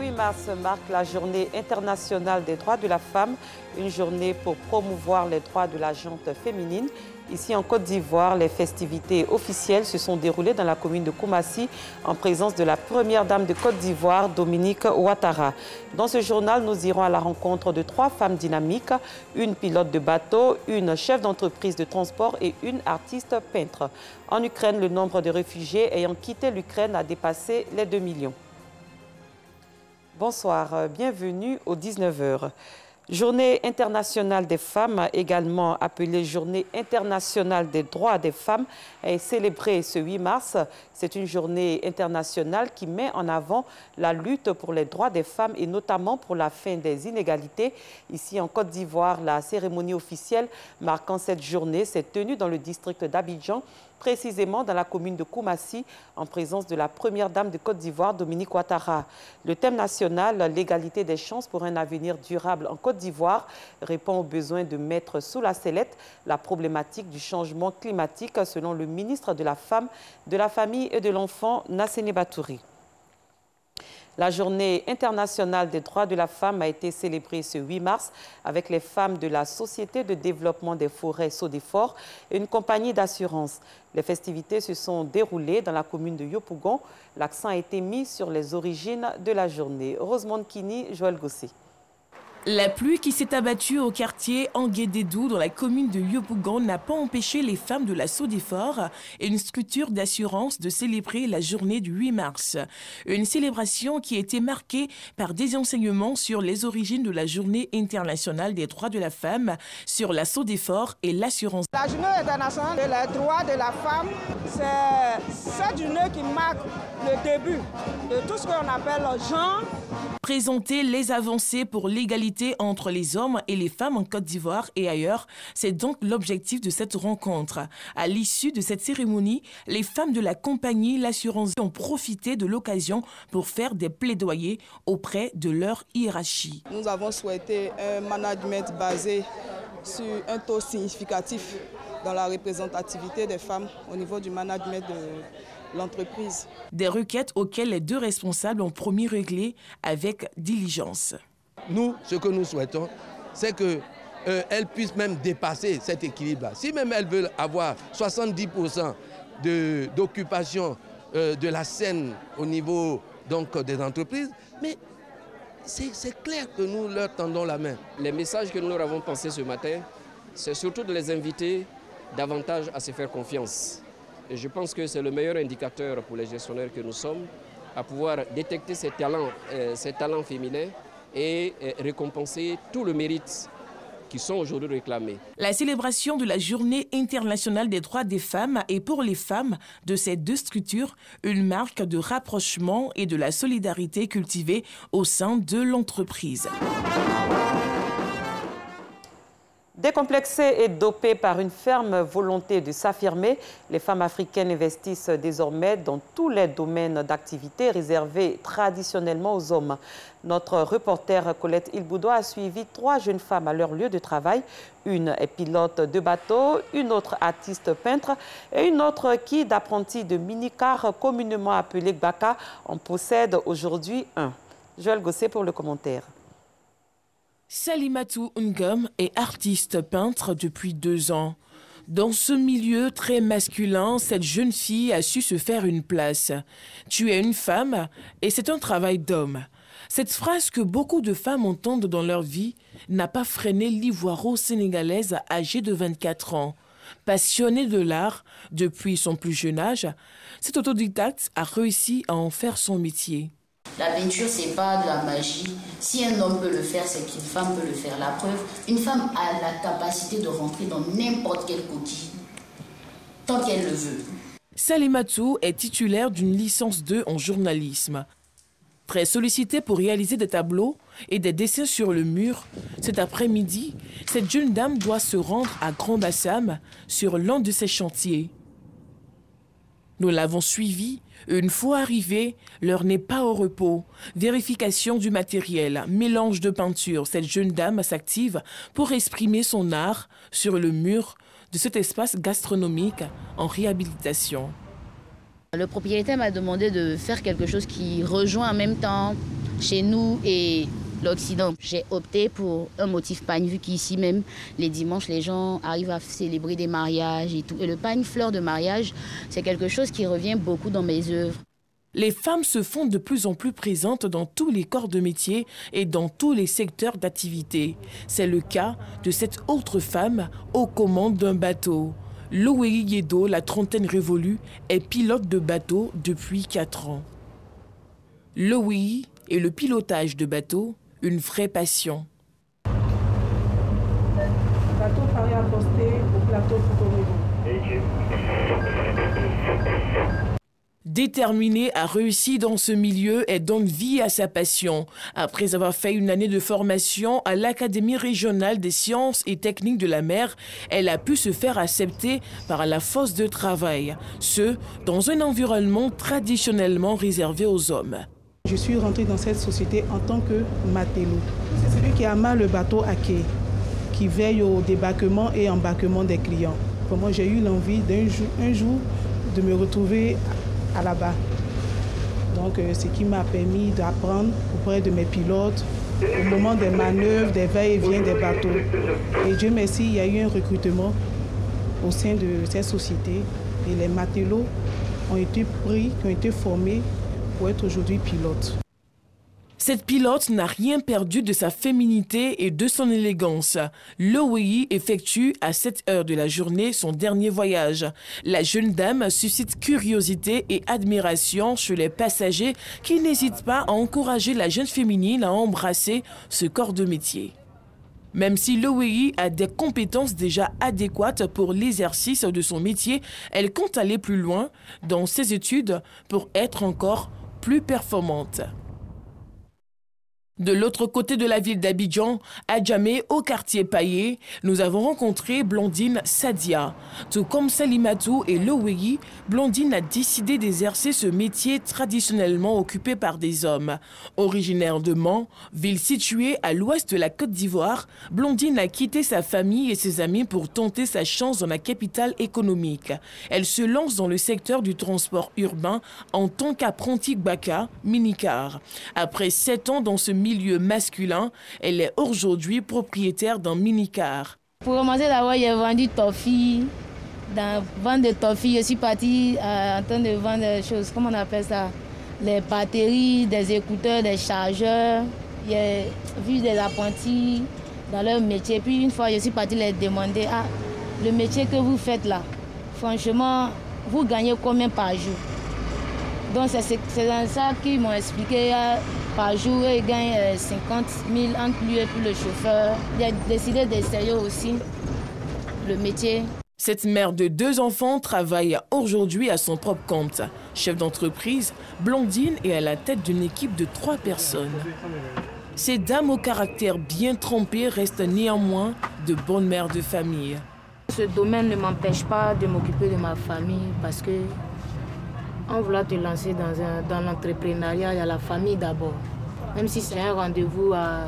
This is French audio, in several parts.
8 mars marque la journée internationale des droits de la femme, une journée pour promouvoir les droits de la gente féminine. Ici en Côte d'Ivoire, les festivités officielles se sont déroulées dans la commune de Koumassi en présence de la première dame de Côte d'Ivoire, Dominique Ouattara. Dans ce journal, nous irons à la rencontre de 3 femmes dynamiques, une pilote de bateau, une chef d'entreprise de transport et une artiste peintre. En Ukraine, le nombre de réfugiés ayant quitté l'Ukraine a dépassé les 2 millions. Bonsoir, bienvenue aux 19h. Journée internationale des femmes, également appelée Journée internationale des droits des femmes, est célébrée ce 8 mars. C'est une journée internationale qui met en avant la lutte pour les droits des femmes et notamment pour la fin des inégalités. Ici en Côte d'Ivoire, la cérémonie officielle marquant cette journée s'est tenue dans le district d'Abidjan, précisément dans la commune de Koumassi, en présence de la première dame de Côte d'Ivoire, Dominique Ouattara. Le thème national, l'égalité des chances pour un avenir durable en Côte d'Ivoire, répond aux besoins de mettre sous la sellette la problématique du changement climatique, selon le ministre de la Femme, de la Famille et de l'Enfant, Nassene Batouri. La journée internationale des droits de la femme a été célébrée ce 8 mars avec les femmes de la Société de développement des forêts Sodefort et une compagnie d'assurance. Les festivités se sont déroulées dans la commune de Yopougon. L'accent a été mis sur les origines de la journée. Rosemonde Kini, Joël Gossé. La pluie qui s'est abattue au quartier Anguédédou dans la commune de Yopougon n'a pas empêché les femmes de la Sodefort et une structure d'assurance de célébrer la journée du 8 mars. Une célébration qui a été marquée par des enseignements sur les origines de la journée internationale des droits de la femme, sur la Sodefort et l'assurance. La journée internationale des droits de la femme, c'est cette journée qui marque le début de tout ce qu'on appelle le genre. Présenter les avancées pour l'égalité entre les hommes et les femmes en Côte d'Ivoire et ailleurs, c'est donc l'objectif de cette rencontre. À l'issue de cette cérémonie, les femmes de la compagnie L'Assurance ont profité de l'occasion pour faire des plaidoyers auprès de leur hiérarchie. Nous avons souhaité un management basé sur un taux significatif dans la représentativité des femmes au niveau du management de l'entreprise. Des requêtes auxquelles les 2 responsables ont promis régler avec diligence. Nous, ce que nous souhaitons, c'est qu'elles puissent même dépasser cet équilibre-là. Si même elles veulent avoir 70% d'occupation de la scène au niveau donc, des entreprises, mais c'est clair que nous leur tendons la main. Les messages que nous leur avons pensés ce matin, c'est surtout de les inviter davantage à se faire confiance. Et je pense que c'est le meilleur indicateur pour les gestionnaires que nous sommes, à pouvoir détecter ces talents féminins et récompenser tout le mérite qui sont aujourd'hui réclamés. La célébration de la Journée internationale des droits des femmes est pour les femmes de ces 2 structures une marque de rapprochement et de la solidarité cultivée au sein de l'entreprise. Décomplexées et dopées par une ferme volonté de s'affirmer, les femmes africaines investissent désormais dans tous les domaines d'activité réservés traditionnellement aux hommes. Notre reporter Colette Ilboudo a suivi 3 jeunes femmes à leur lieu de travail. Une est pilote de bateau, une autre artiste peintre et une autre qui, d'apprenti de mini-car communément appelé Gbaka, en possède aujourd'hui un. Joël Gossé pour le commentaire. Salimatou Ngom est artiste peintre depuis 2 ans. Dans ce milieu très masculin, cette jeune fille a su se faire une place. Tu es une femme et c'est un travail d'homme. Cette phrase que beaucoup de femmes entendent dans leur vie n'a pas freiné l'ivoiro-sénégalaise âgée de 24 ans. Passionnée de l'art depuis son plus jeune âge, cette autodidacte a réussi à en faire son métier. La peinture, c'est pas de la magie. Si un homme peut le faire, c'est qu'une femme peut le faire. La preuve, une femme a la capacité de rentrer dans n'importe quelle coquille, tant qu'elle le veut. Salimatou est titulaire d'une licence 2 en journalisme. Très sollicitée pour réaliser des tableaux et des dessins sur le mur, cet après-midi, cette jeune dame doit se rendre à Grand-Bassam sur l'un de ses chantiers. Nous l'avons suivie. Une fois arrivée, l'heure n'est pas au repos. Vérification du matériel, mélange de peinture. Cette jeune dame s'active pour exprimer son art sur le mur de cet espace gastronomique en réhabilitation. Le propriétaire m'a demandé de faire quelque chose qui rejoint en même temps Chez nous et l'Occident, j'ai opté pour un motif pagne, vu qu'ici même, les dimanches, les gens arrivent à célébrer des mariages et tout. Et le pagne fleur de mariage, c'est quelque chose qui revient beaucoup dans mes œuvres. Les femmes se font de plus en plus présentes dans tous les corps de métier et dans tous les secteurs d'activité. C'est le cas de cette autre femme aux commandes d'un bateau. Loéi Yedo, la trentaine révolue, est pilote de bateau depuis 4 ans. Loéi et le pilotage de bateau, une vraie passion. Bateau Paris à poster au plateau Putorego. Déterminée à réussir dans ce milieu, elle donne vie à sa passion. Après avoir fait une année de formation à l'Académie régionale des sciences et techniques de la mer, elle a pu se faire accepter par la force de travail. Ce, dans un environnement traditionnellement réservé aux hommes. Je suis rentrée dans cette société en tant que matelot. C'est celui qui amarre le bateau à quai, qui veille au débarquement et embarquement des clients. Pour moi, j'ai eu l'envie un jour de me retrouver à la barre. Donc, ce qui m'a permis d'apprendre auprès de mes pilotes au moment des manœuvres, des va-et-vient des bateaux. Et Dieu merci, il y a eu un recrutement au sein de cette société et les matelots ont été pris, ont été formés pour être aujourd'hui pilotes. Cette pilote n'a rien perdu de sa féminité et de son élégance. Loéi effectue à 7 heures de la journée son dernier voyage. La jeune dame suscite curiosité et admiration chez les passagers qui n'hésitent pas à encourager la jeune féminine à embrasser ce corps de métier. Même si Loéi a des compétences déjà adéquates pour l'exercice de son métier, elle compte aller plus loin dans ses études pour être encore plus performante. De l'autre côté de la ville d'Abidjan, à Djamé, au quartier Paillé, nous avons rencontré Blandine Sadia. Tout comme Salimatou et Loéi, Blandine a décidé d'exercer ce métier traditionnellement occupé par des hommes. Originaire de Mans, ville située à l'ouest de la Côte d'Ivoire, Blandine a quitté sa famille et ses amis pour tenter sa chance dans la capitale économique. Elle se lance dans le secteur du transport urbain en tant qu'apprentie Baka, minicar. Après 7 ans dans ce milieu masculin, elle est aujourd'hui propriétaire d'un minicar. Pour commencer d'abord, j'ai vendu toffee. Dans vente de toffee, je suis partie en train de vendre des choses, comment on appelle ça? Les batteries, des écouteurs, des chargeurs. J'ai vu des apprentis dans leur métier. Puis une fois, je suis partie les demander, le métier que vous faites là, franchement, vous gagnez combien par jour? Donc c'est dans ça qu'ils m'ont expliqué. Par jour, ils gagnent 50 000 entre lui et puis le chauffeur. Il a décidé d'essayer aussi le métier. Cette mère de 2 enfants travaille aujourd'hui à son propre compte. Chef d'entreprise, Blandine est à la tête d'une équipe de 3 personnes. Ces dames au caractère bien trempé restent néanmoins de bonnes mères de famille. Ce domaine ne m'empêche pas de m'occuper de ma famille parce que en voulant te lancer dans l'entrepreneuriat, il y a la famille d'abord. Même si c'est un rendez-vous à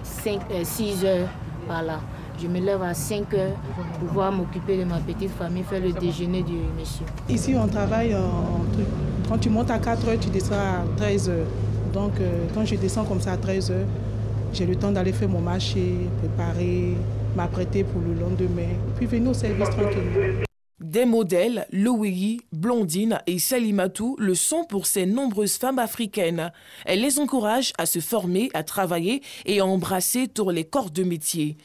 6 heures, voilà. Je me lève à 5 heures pour pouvoir m'occuper de ma petite famille, faire le déjeuner du monsieur. Ici, on travaille en truc. Quand tu montes à 4 heures, tu descends à 13 heures. Donc, quand je descends comme ça à 13 heures, j'ai le temps d'aller faire mon marché, préparer, m'apprêter pour le lendemain, puis venir au service tranquillement. Des modèles, Loéi, Blandine et Salimatou le sont pour ces nombreuses femmes africaines. Elle les encourage à se former, à travailler et à embrasser tous les corps de métier.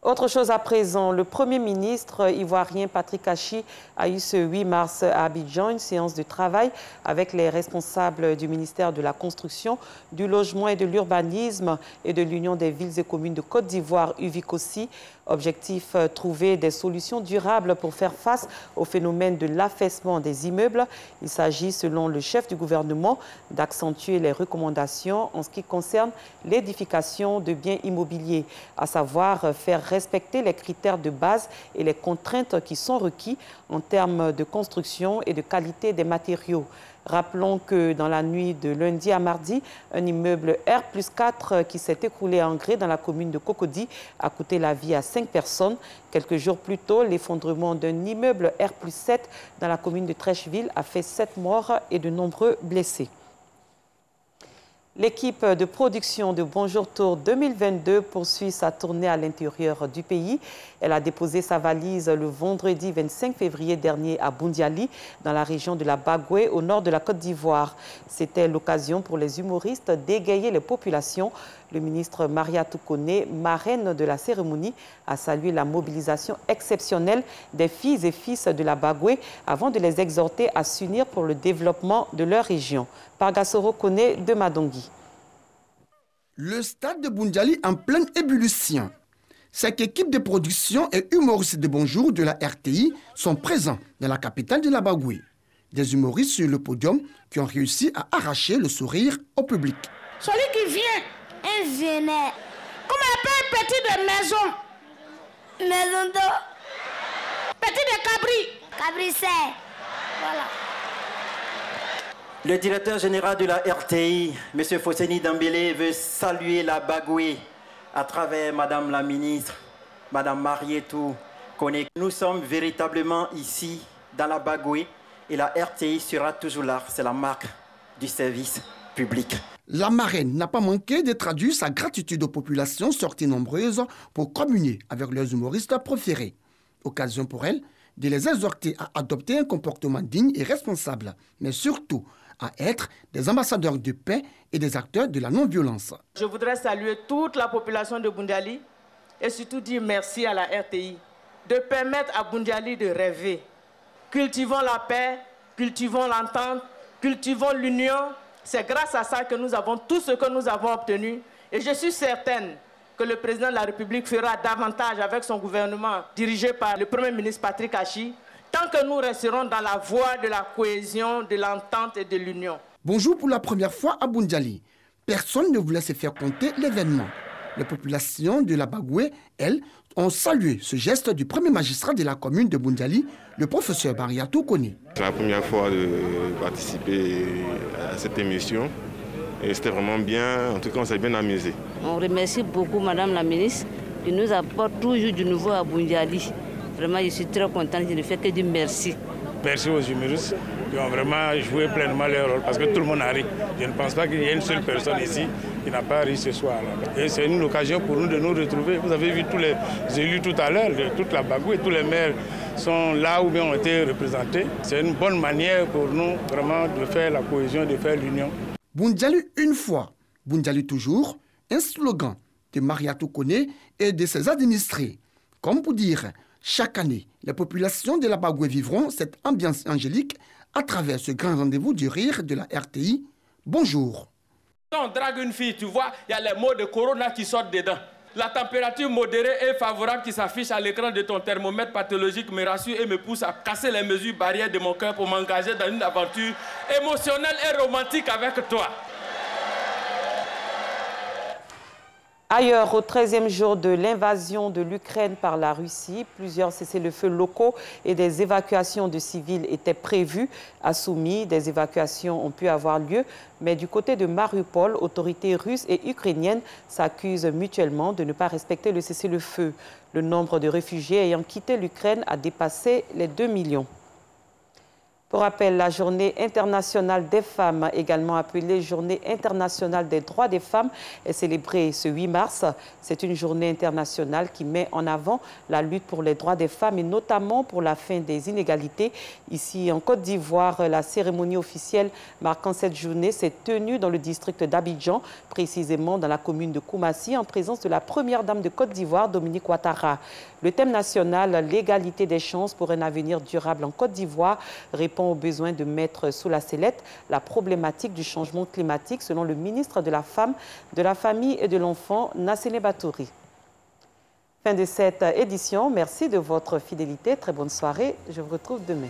Autre chose à présent, le Premier ministre ivoirien Patrick Hachi a eu ce 8 mars à Abidjan une séance de travail avec les responsables du ministère de la Construction, du Logement et de l'Urbanisme et de l'Union des villes et communes de Côte d'Ivoire, UVICOSI. Objectif, trouver des solutions durables pour faire face au phénomène de l'affaissement des immeubles. Il s'agit, selon le chef du gouvernement, d'accentuer les recommandations en ce qui concerne l'édification de biens immobiliers, à savoir faire respecter les critères de base et les contraintes qui sont requis en termes de construction et de qualité des matériaux. Rappelons que dans la nuit de lundi à mardi, un immeuble R+4 qui s'est écroulé en grès dans la commune de Cocody a coûté la vie à 5 personnes. Quelques jours plus tôt, l'effondrement d'un immeuble R+7 dans la commune de Trècheville a fait 7 morts et de nombreux blessés. L'équipe de production de Bonjour Tour 2022 poursuit sa tournée à l'intérieur du pays. Elle a déposé sa valise le vendredi 25 février dernier à Boundiali, dans la région de la Bagoué, au nord de la Côte d'Ivoire. C'était l'occasion pour les humoristes d'égayer les populations. Le ministre Mariatou Koné, marraine de la cérémonie, a salué la mobilisation exceptionnelle des filles et fils de la Bagoué avant de les exhorter à s'unir pour le développement de leur région. Pargasoro Koné de Madongi. Le stade de Boundiali en pleine ébullition. Cette équipe de production et humoristes de Bonjour de la RTI sont présents dans la capitale de la Bagoué. Des humoristes sur le podium qui ont réussi à arracher le sourire au public. Celui qui vient, un vénère. Comment on appelle petit de maison? Maison d'eau. Petit de cabri. Cabricère. Voilà. Le directeur général de la RTI, M. Fosseni Dambélé, veut saluer la Bagoué à travers Madame la ministre, Madame Mariatou Koné. Nous sommes véritablement ici, dans la Bagoué, et la RTI sera toujours là. C'est la marque du service public. La marraine n'a pas manqué de traduire sa gratitude aux populations sorties nombreuses pour communier avec leurs humoristes préférés. Occasion pour elle de les exhorter à adopter un comportement digne et responsable, mais surtout à être des ambassadeurs de paix et des acteurs de la non-violence. Je voudrais saluer toute la population de Boundiali et surtout dire merci à la RTI de permettre à Boundiali de rêver. Cultivons la paix, cultivons l'entente, cultivons l'union. C'est grâce à ça que nous avons tout ce que nous avons obtenu. Et je suis certaine que le président de la République fera davantage avec son gouvernement dirigé par le Premier ministre Patrick Achi, tant que nous resterons dans la voie de la cohésion, de l'entente et de l'union. Bonjour pour la première fois à Boundiali. Personne ne voulait se faire compter l'événement. Les populations de la Bagoué, elles, ont salué ce geste du premier magistrat de la commune de Boundiali, le professeur Mariatou Koné. C'est la première fois de participer à cette émission et c'était vraiment bien, en tout cas on s'est bien amusé. On remercie beaucoup Madame la ministre qui nous apporte toujours du nouveau à Boundiali. Vraiment, je suis très contente, je ne fais que dire merci. Merci aux humoristes qui ont vraiment joué pleinement leur rôle parce que tout le monde a ri. Je ne pense pas qu'il y ait une seule personne ici qui n'a pas ri ce soir-là. Et c'est une occasion pour nous de nous retrouver. Vous avez vu tous les élus tout à l'heure, de toute la Bagoué, tous les maires sont là où bien ont été représentés. C'est une bonne manière pour nous vraiment de faire la cohésion, de faire l'union. Boundiali une fois, Boundiali toujours, un slogan de Mariatou Koné et de ses administrés. Comme pour dire, chaque année, les populations de la Bagoué vivront cette ambiance angélique à travers ce grand rendez-vous du rire de la RTI. Bonjour. Quand on drague une fille, tu vois, il y a les mots de corona qui sortent dedans. La température modérée et favorable qui s'affiche à l'écran de ton thermomètre pathologique me rassure et me pousse à casser les mesures barrières de mon cœur pour m'engager dans une aventure émotionnelle et romantique avec toi. Ailleurs, au 13e jour de l'invasion de l'Ukraine par la Russie, plusieurs cessez-le-feu locaux et des évacuations de civils étaient prévus. À Soumy, des évacuations ont pu avoir lieu, mais du côté de Mariupol, autorités russes et ukrainiennes s'accusent mutuellement de ne pas respecter le cessez-le-feu. Le nombre de réfugiés ayant quitté l'Ukraine a dépassé les 2 millions. Pour rappel, la Journée internationale des femmes, également appelée Journée internationale des droits des femmes, est célébrée ce 8 mars. C'est une journée internationale qui met en avant la lutte pour les droits des femmes et notamment pour la fin des inégalités. Ici, en Côte d'Ivoire, la cérémonie officielle marquant cette journée s'est tenue dans le district d'Abidjan, précisément dans la commune de Koumassi, en présence de la première dame de Côte d'Ivoire, Dominique Ouattara. Le thème national, l'égalité des chances pour un avenir durable en Côte d'Ivoire, répond aux besoins de mettre sous la sellette la problématique du changement climatique, selon le ministre de la Femme, de la Famille et de l'Enfant, Nassene Batouri. Fin de cette édition. Merci de votre fidélité. Très bonne soirée. Je vous retrouve demain.